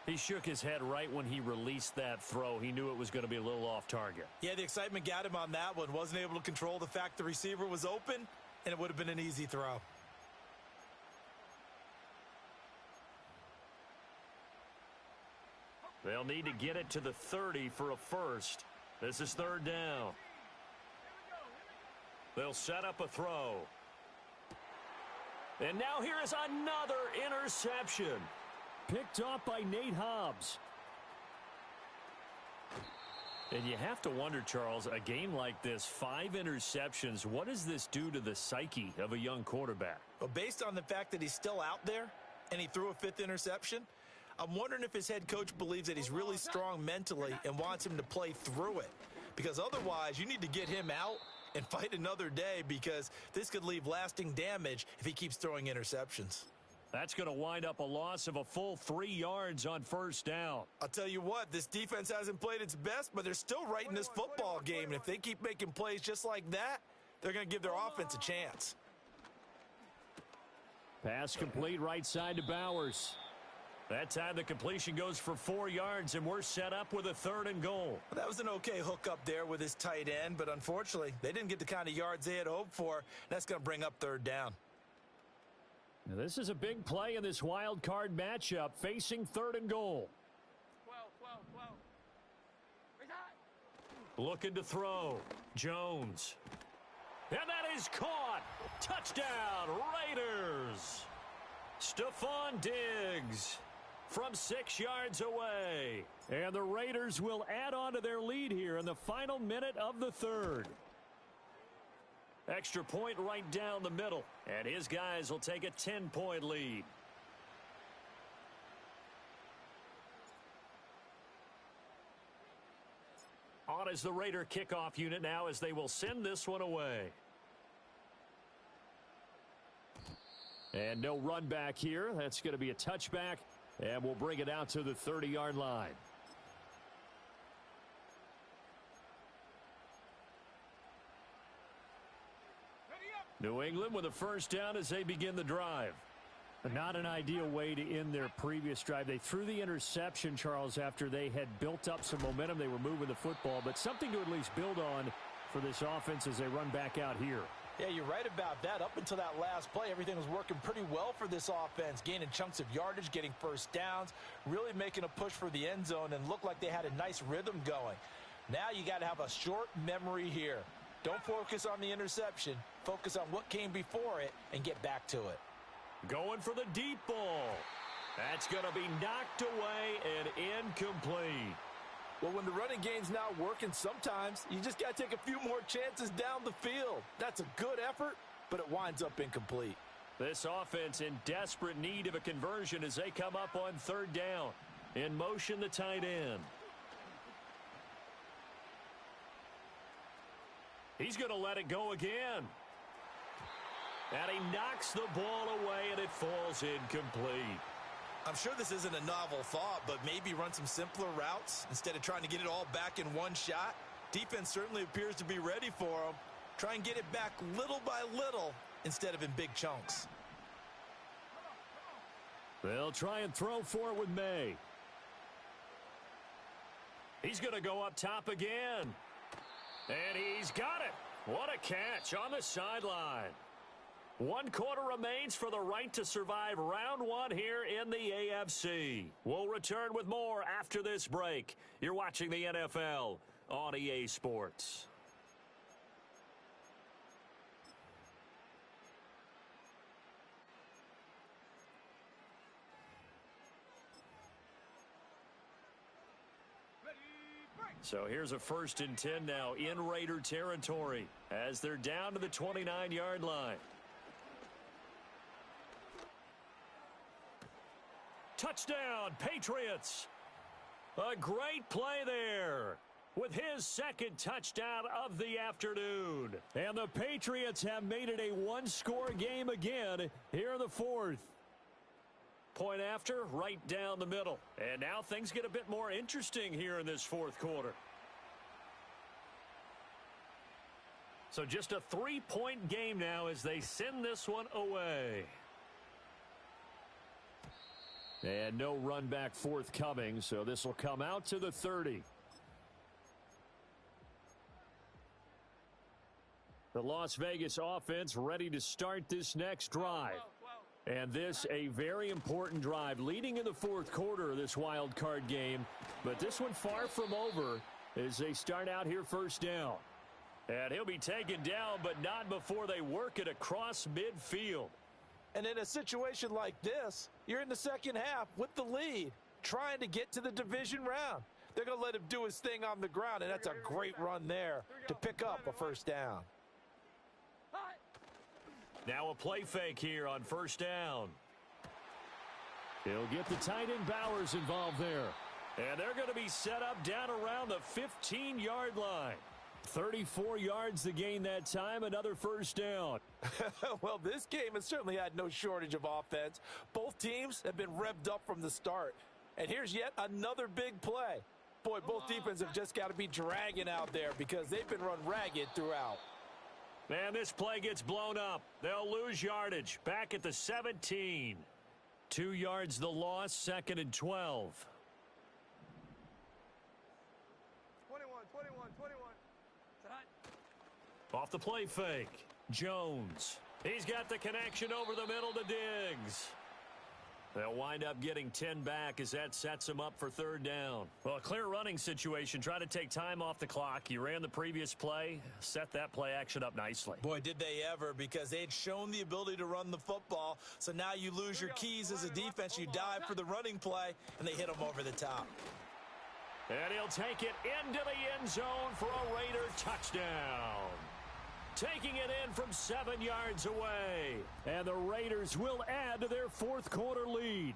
He shook his head right when he released that throw. He knew it was going to be a little off target. Yeah, the excitement got him on that one. Wasn't able to control the fact the receiver was open, and it would have been an easy throw. They'll need to get it to the 30 for a first. This is 3rd down. They'll set up a throw. And now here is another interception. Picked off by Nate Hobbs. And you have to wonder, Charles, a game like this, 5 interceptions, what does this do to the psyche of a young quarterback? Well, based on the fact that he's still out there and he threw a 5th interception, I'm wondering if his head coach believes that he's really strong mentally and wants him to play through it. Because otherwise, you need to get him out and fight another day because this could leave lasting damage if he keeps throwing interceptions. That's going to wind up a loss of a full 3 yards on 1st down. I'll tell you what, this defense hasn't played its best, but they're still right in this football game. And if they keep making plays just like that, they're going to give their offense a chance. Pass complete right side to Bowers. That time the completion goes for 4 yards, and we're set up with a 3rd and goal. That was an okay hookup there with his tight end, but unfortunately, they didn't get the kind of yards they had hoped for. That's going to bring up 3rd down. Now, this is a big play in this wild card matchup, facing 3rd and goal. 12. Looking to throw. Jones. And that is caught. Touchdown, Raiders. Stephon Diggs from 6 yards away. And the Raiders will add on to their lead here in the final minute of the 3rd. Extra point right down the middle. And his guys will take a 10-point lead. On is the Raider kickoff unit now as they will send this one away. And no run back here. That's going to be a touchback. And we'll bring it out to the 30-yard line. New England with a 1st down as they begin the drive. Not an ideal way to end their previous drive. They threw the interception, Charles, after they had built up some momentum. They were moving the football, but something to at least build on for this offense as they run back out here. Yeah, you're right about that. Up until that last play, everything was working pretty well for this offense, gaining chunks of yardage, getting 1st downs, really making a push for the end zone, and looked like they had a nice rhythm going. Now you got to have a short memory here. Don't focus on the interception. Focus on what came before it and get back to it. Going for the deep ball. That's going to be knocked away and incomplete. Well, when the running game's not working, sometimes you just got to take a few more chances down the field. That's a good effort, but it winds up incomplete. This offense in desperate need of a conversion as they come up on 3rd down. In motion, the tight end. He's going to let it go again. And he knocks the ball away, and it falls incomplete. I'm sure this isn't a novel thought, but maybe run some simpler routes instead of trying to get it all back in one shot. Defense certainly appears to be ready for him. Try and get it back little by little instead of in big chunks. They'll try and throw for it with May. He's going to go up top again. And he's got it. What a catch on the sideline. 1 quarter remains for the right to survive round 1 here in the AFC. We'll return with more after this break. You're watching the NFL on EA Sports. So here's a 1st and 10 now in Raider territory as they're down to the 29-yard line. Touchdown, Patriots. A great play there with his 2nd touchdown of the afternoon. And the Patriots have made it a 1-score game again here in the 4th. Point after, right down the middle. And now things get a bit more interesting here in this 4th quarter. So just a 3-point game now as they send this one away. And no run back forthcoming, so this will come out to the 30. The Las Vegas offense ready to start this next drive. And this a very important drive leading in the 4th quarter of this wild card game. But this one far from over as they start out here 1st down. And he'll be taken down, but not before they work it across midfield. And in a situation like this, you're in the 2nd half with the lead, trying to get to the division round. They're going to let him do his thing on the ground, and that's a great run there to pick up a 1st down. Now a play fake here on 1st down. He'll get the tight end Bowers involved there. And they're going to be set up down around the 15-yard line. 34 yards to gain that time, another 1st down. Well, this game has certainly had no shortage of offense. Both teams have been revved up from the start. And here's yet another big play. Boy, both defenses have just got to be dragging out there because they've been run ragged throughout. Man, this play gets blown up. They'll lose yardage. Back at the 17. 2 yards the loss, 2nd and 12. 21. Off the play fake. Jones. He's got the connection over the middle to Diggs. They'll wind up getting 10 back as that sets them up for 3rd down. Well, a clear running situation. Try to take time off the clock. You ran the previous play. Set that play action up nicely. Boy, did they ever, because they had shown the ability to run the football. So now you lose your keys as a defense. You dive for the running play, and they hit them over the top. And he'll take it into the end zone for a Raider touchdown. Taking it in from 7 yards away. And the Raiders will add to their 4th quarter lead.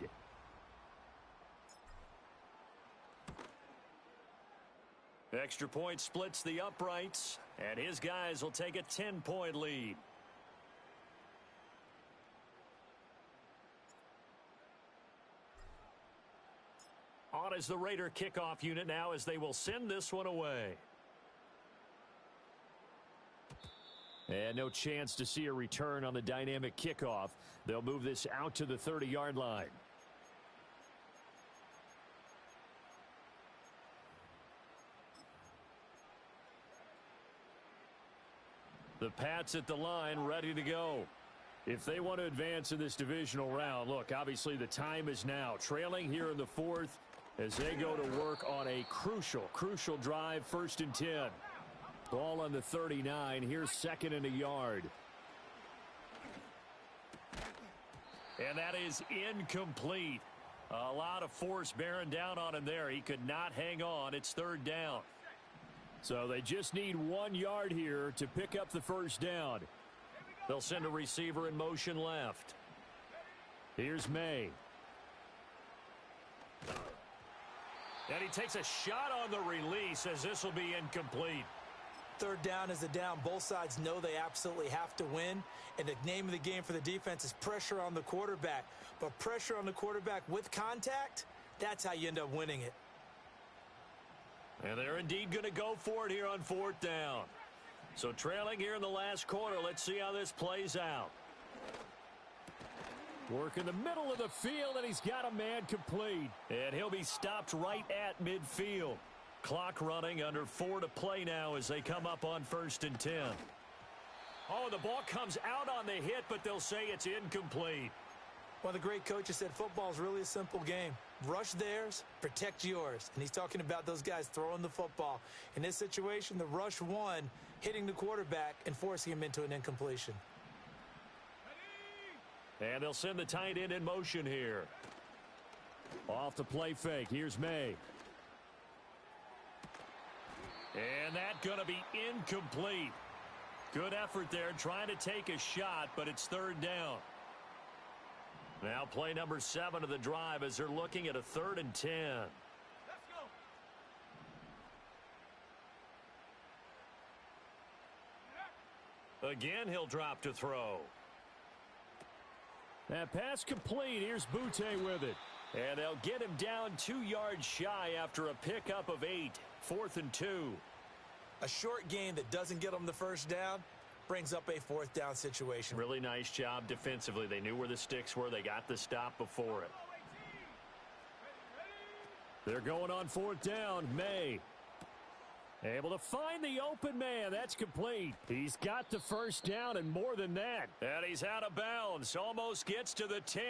Extra point splits the uprights, and his guys will take a 10-point lead. On is the Raider kickoff unit now as they will send this one away. And no chance to see a return on the dynamic kickoff. They'll move this out to the 30-yard line. The Pats at the line, ready to go. If they want to advance in this divisional round, look, obviously the time is now. Trailing here in the 4th as they go to work on a crucial drive, 1st and 10. Ball on the 39. Here's 2nd and a yard. And that is incomplete. A lot of force bearing down on him there. He could not hang on. It's 3rd down. So they just need 1 yard here to pick up the 1st down. They'll send a receiver in motion left. Here's May. And he takes a shot on the release as this will be incomplete. 3rd down is a down. Both sides know they absolutely have to win. And the name of the game for the defense is pressure on the quarterback. But pressure on the quarterback with contact, that's how you end up winning it. And they're indeed going to go for it here on 4th down. So trailing here in the last quarter, let's see how this plays out. Work in the middle of the field, and he's got a man complete. And he'll be stopped right at midfield. Clock running, under 4 to play now as they come up on 1st and 10. Oh, the ball comes out on the hit, but they'll say it's incomplete. One of the great coaches said football is really a simple game. Rush theirs, protect yours. And he's talking about those guys throwing the football. In this situation, the rush won, hitting the quarterback and forcing him into an incompletion. And they'll send the tight end in motion here. Off the play fake. Here's May. And that's going to be incomplete. Good effort there trying to take a shot, but it's 3rd down. Now play number 7 of the drive as they're looking at a 3rd and 10. Let's go. Again, he'll drop to throw. That pass complete. Here's Butte with it. And they'll get him down 2 yards shy after a pickup of 8. 4th and 2. A short gain that doesn't get them the 1st down brings up a 4th down situation. Really nice job defensively. They knew where the sticks were. They got the stop before it. They're going on 4th down. May. Able to find the open man. That's complete. He's got the 1st down and more than that. And he's out of bounds. Almost gets to the 10.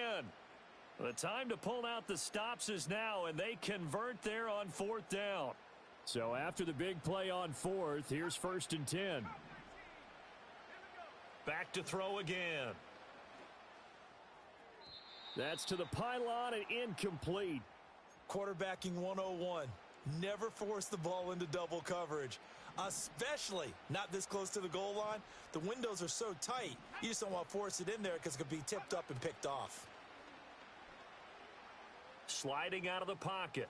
The time to pull out the stops is now, and they convert there on 4th down. So after the big play on 4th, here's 1st and 10. Back to throw again. That's to the pylon and incomplete. Quarterbacking 101. Never force the ball into double coverage, especially not this close to the goal line. The windows are so tight, you just don't want to force it in there because it could be tipped up and picked off. Sliding out of the pocket.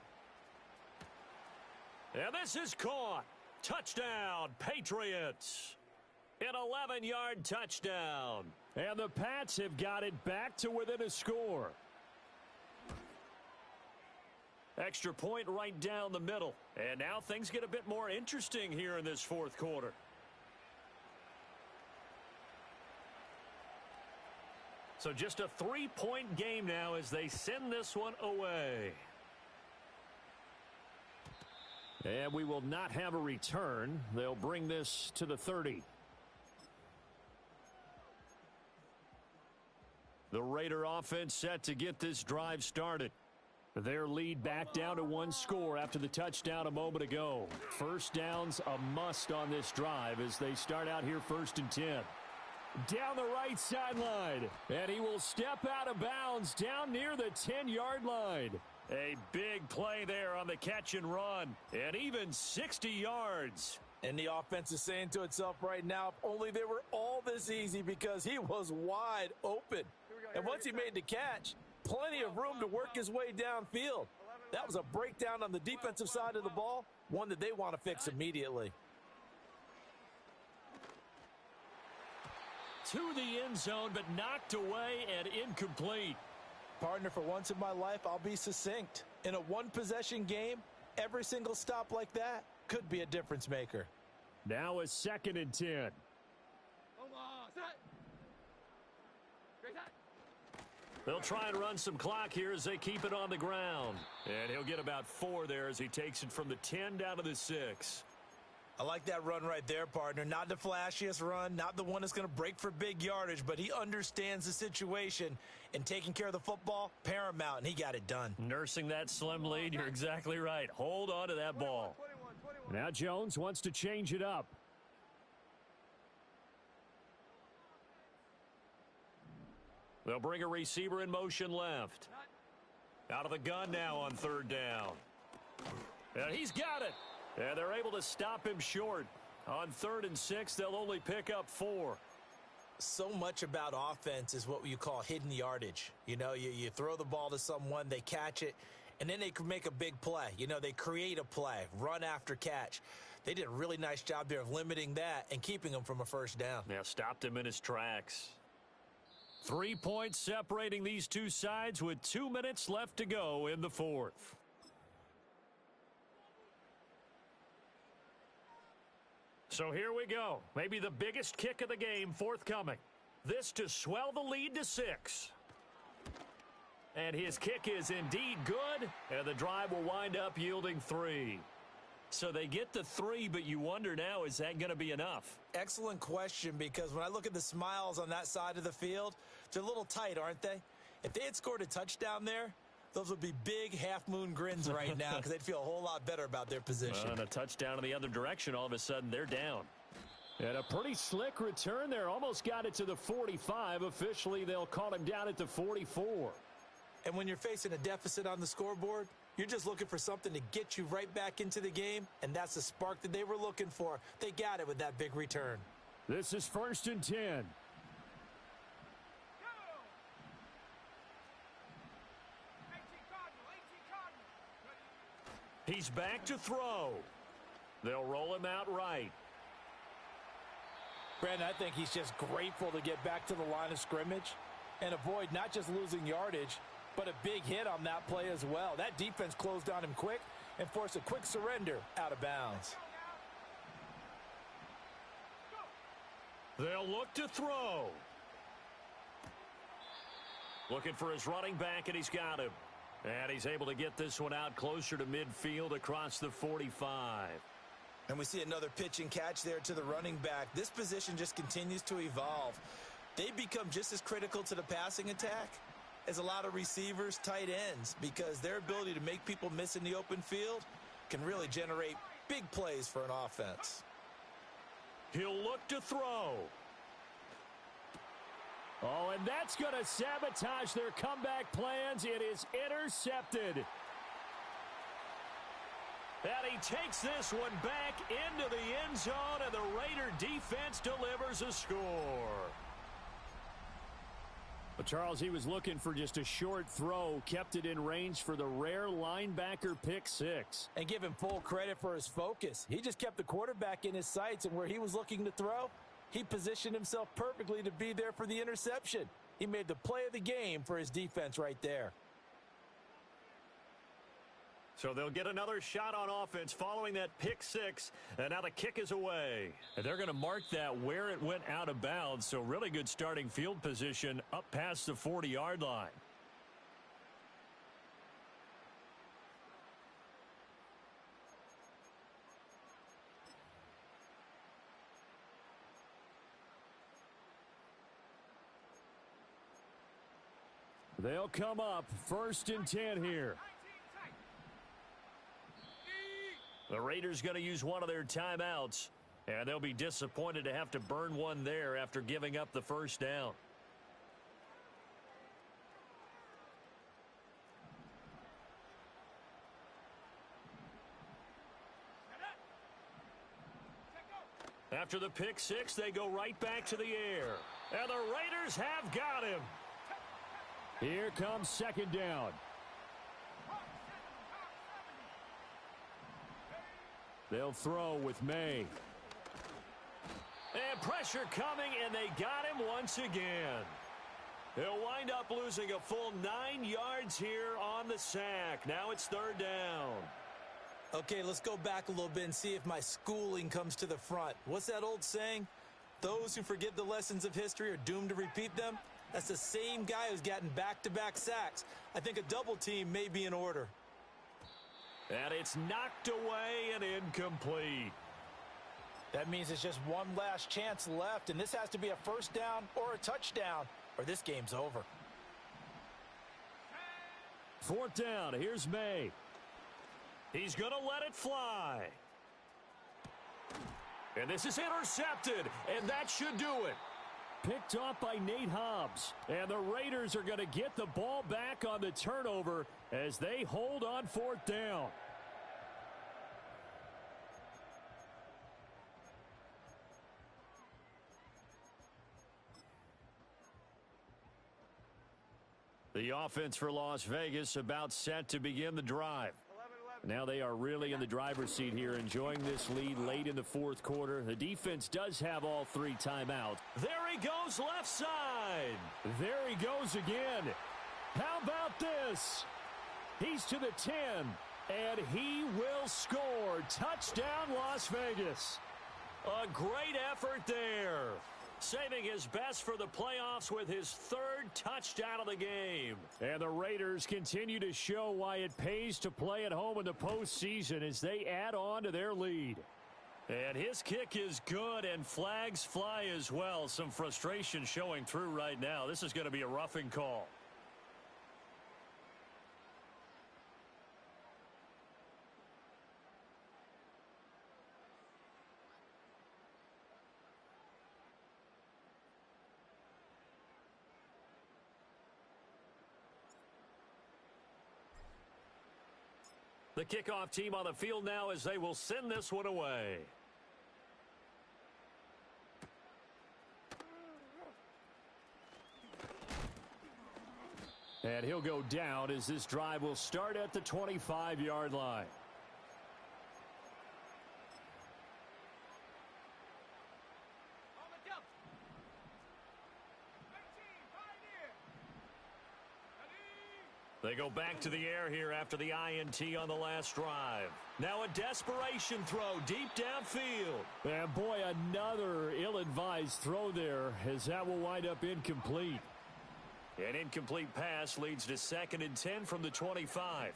And this is caught. Touchdown, Patriots. An 11-yard touchdown. And the Pats have got it back to within a score. Extra point right down the middle. And now things get a bit more interesting here in this 4th quarter. So just a 3-point game now as they send this one away. And we will not have a return. They'll bring this to the 30. The Raider offense set to get this drive started. Their lead back down to one score after the touchdown a moment ago. First down's a must on this drive as they start out here 1st and 10. Down the right sideline, and he will step out of bounds down near the 10-yard line. A big play there on the catch and run, and even 60 yards. And the offense is saying to itself right now, if only they were all this easy, because he was wide open. And once he made the catch, plenty of room to work his way downfield. That was a breakdown on the defensive side of the ball, one that they want to fix immediately. To the end zone, but knocked away and incomplete. Partner, for once in my life, I'll be succinct. In a one-possession game, every single stop like that could be a difference maker. Now a 2nd and 10. They'll try and run some clock here as they keep it on the ground. And he'll get about 4 there as he takes it from the 10 down to the 6. I like that run right there, partner. Not the flashiest run, not the one that's going to break for big yardage, but he understands the situation, and taking care of the football, paramount, and he got it done. Nursing that slim lead, you're exactly right. Hold on to that ball. 21. Now Jones wants to change it up. They'll bring a receiver in motion left. Out of the gun now on 3rd down. And he's got it. And they're able to stop him short. On 3rd and 6, they'll only pick up 4. So much about offense is what you call hidden yardage. You know, you throw the ball to someone, they catch it, and then they can make a big play. You know, they create a play, run after catch. They did a really nice job there of limiting that and keeping him from a 1st down. Yeah, stopped him in his tracks. 3 points separating these two sides with 2 minutes left to go in the 4th. So here we go. Maybe the biggest kick of the game forthcoming. This to swell the lead to 6. And his kick is indeed good, and the drive will wind up yielding 3. So they get the 3, but you wonder now, is that going to be enough? Excellent question, because when I look at the smiles on that side of the field, they're a little tight, aren't they? If they had scored a touchdown there, those would be big half-moon grins right now because they'd feel a whole lot better about their position. And a touchdown in the other direction, all of a sudden they're down. And a pretty slick return there. Almost got it to the 45. Officially, they'll call him down at the 44. And when you're facing a deficit on the scoreboard, you're just looking for something to get you right back into the game, and that's the spark that they were looking for. They got it with that big return. This is 1st and 10. He's back to throw. They'll roll him out right. Brandon, I think he's just grateful to get back to the line of scrimmage and avoid not just losing yardage, but a big hit on that play as well. That defense closed on him quick and forced a quick surrender out of bounds. They'll look to throw. Looking for his running back, and he's got him. And he's able to get this one out closer to midfield across the 45. And we see another pitch and catch there to the running back. This position just continues to evolve. They become just as critical to the passing attack as a lot of receivers, tight ends, because their ability to make people miss in the open field can really generate big plays for an offense. He'll look to throw. Oh, and that's going to sabotage their comeback plans. It is intercepted. And he takes this one back into the end zone, and the Raider defense delivers a score. But Charles, he was looking for just a short throw, kept it in range for the rare linebacker pick 6. And give him full credit for his focus. He just kept the quarterback in his sights, and where he was looking to throw, he positioned himself perfectly to be there for the interception. He made the play of the game for his defense right there. So they'll get another shot on offense following that pick six, and now the kick is away. And they're going to mark that where it went out of bounds, so really good starting field position up past the 40-yard line. They'll come up 1st and 10 here. The Raiders going to use one of their timeouts, and they'll be disappointed to have to burn one there after giving up the first down. After the pick six, they go right back to the air. And the Raiders have got him. Here comes 2nd down. They'll throw with May. And pressure coming, and they got him once again. They'll wind up losing a full 9 yards here on the sack. Now it's 3rd down. Okay, let's go back a little bit and see if my schooling comes to the front. What's that old saying? Those who forget the lessons of history are doomed to repeat them. That's the same guy who's gotten back-to-back sacks. I think a double team may be in order. And it's knocked away and incomplete. That means it's just one last chance left, and this has to be a 1st down or a touchdown, or this game's over. 4th down, here's May. He's going to let it fly. And this is intercepted, and that should do it. Picked off by Nate Hobbs. And the Raiders are going to get the ball back on the turnover as they hold on 4th down. The offense for Las Vegas about set to begin the drive. Now they are really in the driver's seat here, enjoying this lead late in the 4th quarter. The defense does have all 3 timeouts. There he goes left side. There he goes again. How about this? He's to the 10, and he will score. Touchdown, Las Vegas. A great effort there. Saving his best for the playoffs with his 3rd touchdown of the game. And the Raiders continue to show why it pays to play at home in the postseason as they add on to their lead. And his kick is good, and flags fly as well. Some frustration showing through right now. This is going to be a roughing call. The kickoff team on the field now as they will send this one away. And he'll go down as this drive will start at the 25-yard line. They go back to the air here after the INT on the last drive. Now a desperation throw deep downfield. And boy, another ill-advised throw there as that will wind up incomplete. An incomplete pass leads to 2nd and 10 from the 25.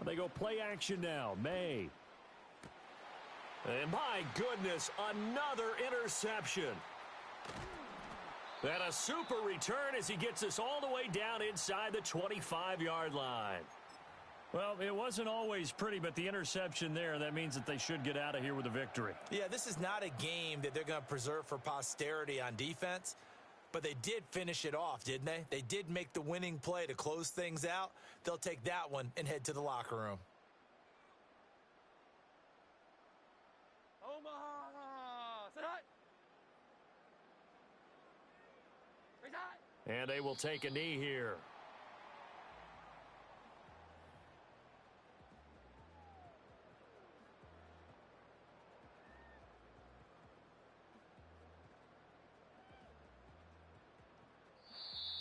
They go play action now. May. And my goodness, another interception. And a super return as he gets us all the way down inside the 25-yard line. Well, it wasn't always pretty, but the interception there, that means that they should get out of here with a victory. Yeah, this is not a game that they're going to preserve for posterity on defense, but they did finish it off, didn't they? They did make the winning play to close things out. They'll take that one and head to the locker room. Omaha, say hi. And they will take a knee here.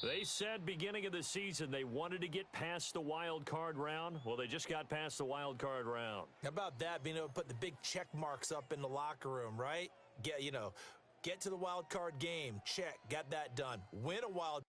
They said beginning of the season they wanted to get past the wild card round. Well, they just got past the wild card round. How about that, being able to put the big check marks up in the locker room, right? Get to the wild card game. Check. Got that done. Win a wild